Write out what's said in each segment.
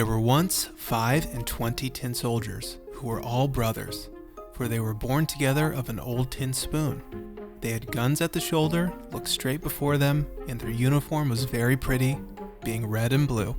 There were once 25 tin soldiers, who were all brothers, for they were born together of an old tin spoon. They had guns at the shoulder, looked straight before them, and their uniform was very pretty, being red and blue.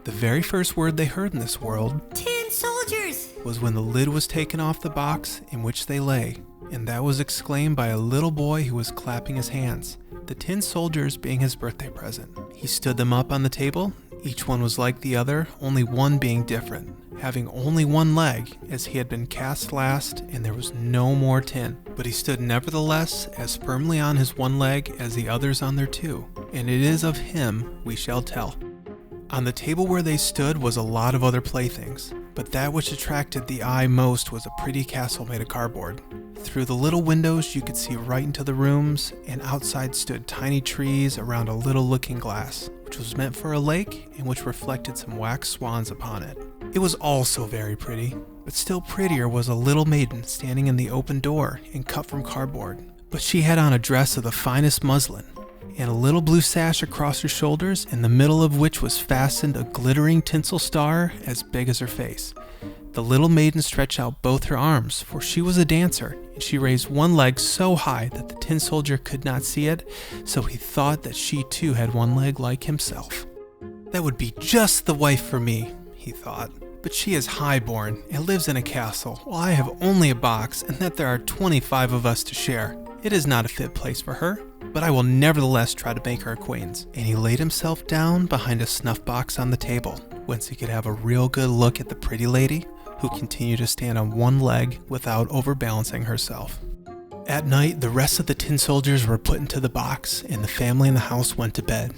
The very first word they heard in this world, Tin soldiers, was when the lid was taken off the box in which they lay, and that was exclaimed by a little boy who was clapping his hands, the tin soldiers being his birthday present. He stood them up on the table. Each one was like the other, only one being different, having only one leg, as he had been cast last, and there was no more tin. But he stood nevertheless as firmly on his one leg as the others on their two, and it is of him we shall tell. On the table where they stood was a lot of other playthings, but that which attracted the eye most was a pretty castle made of cardboard. Through the little windows you could see right into the rooms, and outside stood tiny trees around a little looking glass, which was meant for a lake and which reflected some wax swans upon it. It was also very pretty, but still prettier was a little maiden standing in the open door and cut from cardboard. But she had on a dress of the finest muslin, and a little blue sash across her shoulders, in the middle of which was fastened a glittering tinsel star as big as her face. The little maiden stretched out both her arms, for she was a dancer, and she raised one leg so high that the tin soldier could not see it, so he thought that she too had one leg like himself. That would be just the wife for me, he thought. But she is high-born and lives in a castle, while I have only a box, and that there are 25 of us to share. It is not a fit place for her, but I will nevertheless try to make her acquaintance. And he laid himself down behind a snuff box on the table, whence he could have a real good look at the pretty lady, who continued to stand on one leg without overbalancing herself. At night, the rest of the tin soldiers were put into the box, and the family in the house went to bed.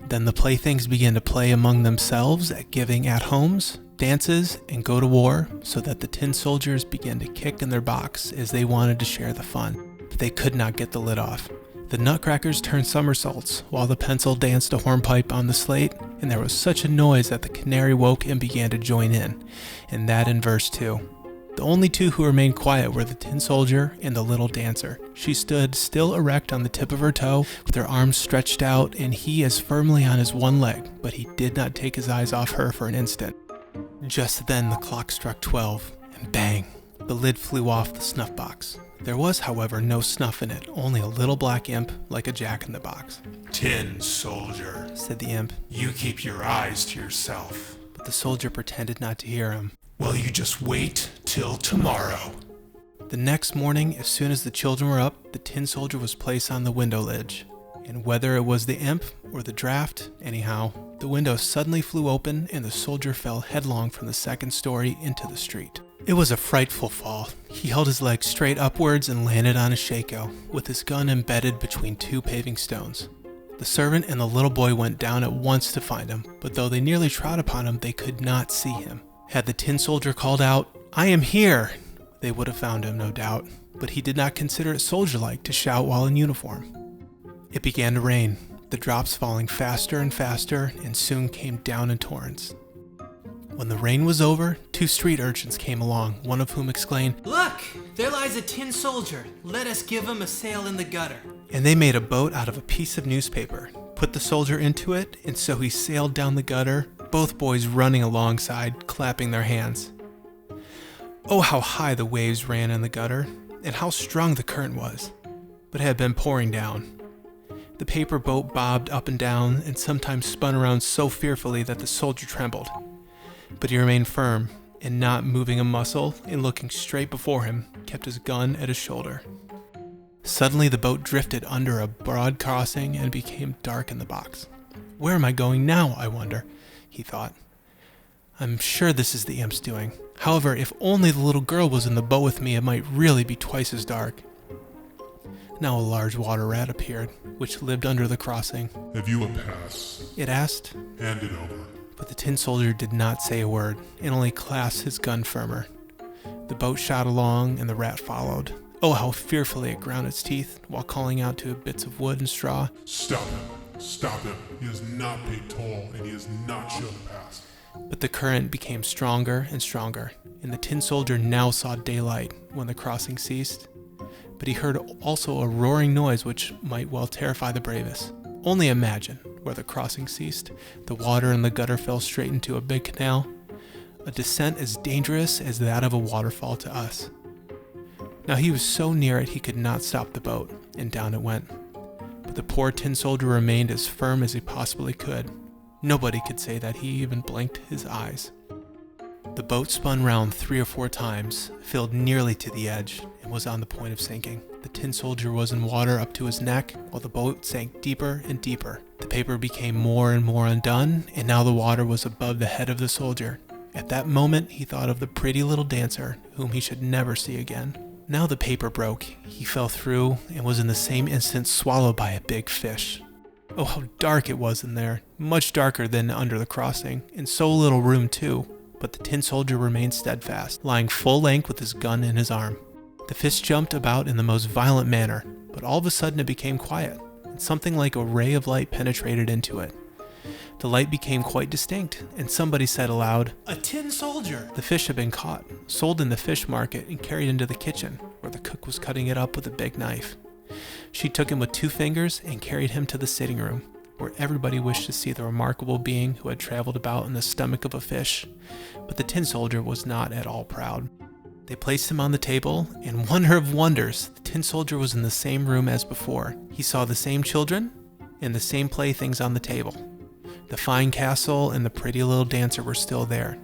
Then the playthings began to play among themselves at giving at-homes, dances, and go to war, so that the tin soldiers began to kick in their box as they wanted to share the fun, but they could not get the lid off. The nutcrackers turned somersaults, while the pencil danced a hornpipe on the slate, and there was such a noise that the canary woke and began to join in, and that in verse 2. The only two who remained quiet were the tin soldier and the little dancer. She stood still erect on the tip of her toe, with her arms stretched out, and he as firmly on his one leg, but he did not take his eyes off her for an instant. Just then the clock struck 12, and bang, the lid flew off the snuff box. There was, however, no snuff in it, only a little black imp like a jack-in-the-box. "Tin soldier," said the imp. "you keep your eyes to yourself." But the soldier pretended not to hear him. "Well, you just wait till tomorrow." The next morning, as soon as the children were up, the tin soldier was placed on the window ledge. And whether it was the imp or the draft, anyhow, the window suddenly flew open and the soldier fell headlong from the second story into the street. It was a frightful fall. He held his leg straight upwards and landed on a shako, with his gun embedded between two paving stones. The servant and the little boy went down at once to find him, but though they nearly trod upon him, they could not see him. Had the tin soldier called out, "I am here," they would have found him, no doubt, but he did not consider it soldier-like to shout while in uniform. It began to rain, the drops falling faster and faster, and soon came down in torrents. When the rain was over, two street urchins came along, one of whom exclaimed, "Look, there lies a tin soldier. Let us give him a sail in the gutter." And they made a boat out of a piece of newspaper, put the soldier into it, and so he sailed down the gutter, both boys running alongside, clapping their hands. Oh, how high the waves ran in the gutter, and how strong the current was, but it had been pouring down. The paper boat bobbed up and down, and sometimes spun around so fearfully that the soldier trembled. But he remained firm, and not moving a muscle, and looking straight before him, kept his gun at his shoulder. Suddenly the boat drifted under a broad crossing and became dark in the box. "Where am I going now, I wonder?" he thought. "I'm sure this is the imp's doing. However, if only the little girl was in the boat with me, it might really be twice as dark." Now a large water rat appeared, which lived under the crossing. "Have you a pass?" it asked. "Hand it over." But the tin soldier did not say a word, and only clasped his gun firmer. The boat shot along, and the rat followed. Oh, how fearfully it ground its teeth, while calling out to bits of wood and straw, "Stop him! Stop him! He has not paid toll, and he has not shown a pass." But the current became stronger and stronger, and the tin soldier now saw daylight when the crossing ceased. But he heard also a roaring noise which might well terrify the bravest. Only imagine, where the crossing ceased, the water in the gutter fell straight into a big canal. a descent as dangerous as that of a waterfall to us. Now he was so near it he could not stop the boat, and down it went. But the poor tin soldier remained as firm as he possibly could. Nobody could say that he even blinked his eyes. The boat spun round 3 or 4 times, filled nearly to the edge, and was on the point of sinking. The tin soldier was in water up to his neck, while the boat sank deeper and deeper. The paper became more and more undone, and now the water was above the head of the soldier. At that moment, he thought of the pretty little dancer, whom he should never see again. Now the paper broke. He fell through, and was in the same instant swallowed by a big fish. Oh, how dark it was in there, much darker than under the crossing, and so little room too. But the tin soldier remained steadfast, lying full length with his gun in his arm. The fish jumped about in the most violent manner, but all of a sudden it became quiet, and something like a ray of light penetrated into it. The light became quite distinct, and somebody said aloud, "A tin soldier!" The fish had been caught, sold in the fish market, and carried into the kitchen, where the cook was cutting it up with a big knife. She took him with 2 fingers and carried him to the sitting room, where everybody wished to see the remarkable being who had traveled about in the stomach of a fish, but the tin soldier was not at all proud. They placed him on the table, and wonder of wonders, the tin soldier was in the same room as before. He saw the same children and the same playthings on the table. The fine castle and the pretty little dancer were still there.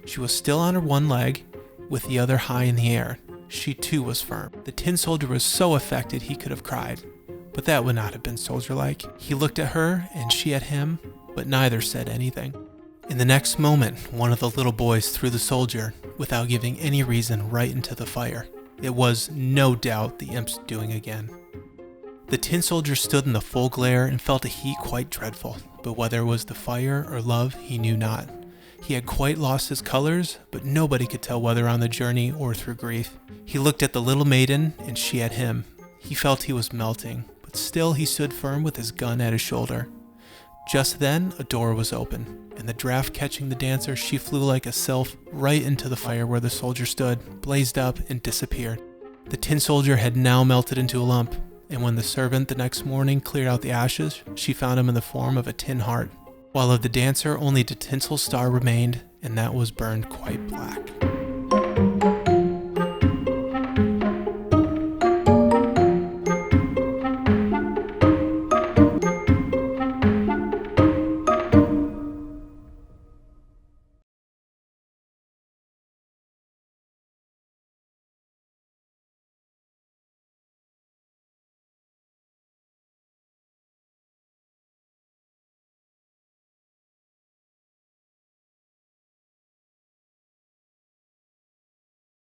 She was still on her one leg, with the other high in the air. She too was firm. The tin soldier was so affected he could have cried, but that would not have been soldier-like. He looked at her, and she at him, but neither said anything. In the next moment, one of the little boys threw the soldier, without giving any reason, right into the fire. It was, no doubt, the imp's doing again. The tin soldier stood in the full glare and felt a heat quite dreadful, but whether it was the fire or love, he knew not. He had quite lost his colors, but nobody could tell whether on the journey or through grief. He looked at the little maiden, and she at him. He felt he was melting, but still he stood firm with his gun at his shoulder. Just then, a door was open, and the draft catching the dancer, she flew like a sylph right into the fire where the soldier stood, blazed up, and disappeared. The tin soldier had now melted into a lump, and when the servant the next morning cleared out the ashes, she found him in the form of a tin heart, while of the dancer only the tinsel star remained, and that was burned quite black.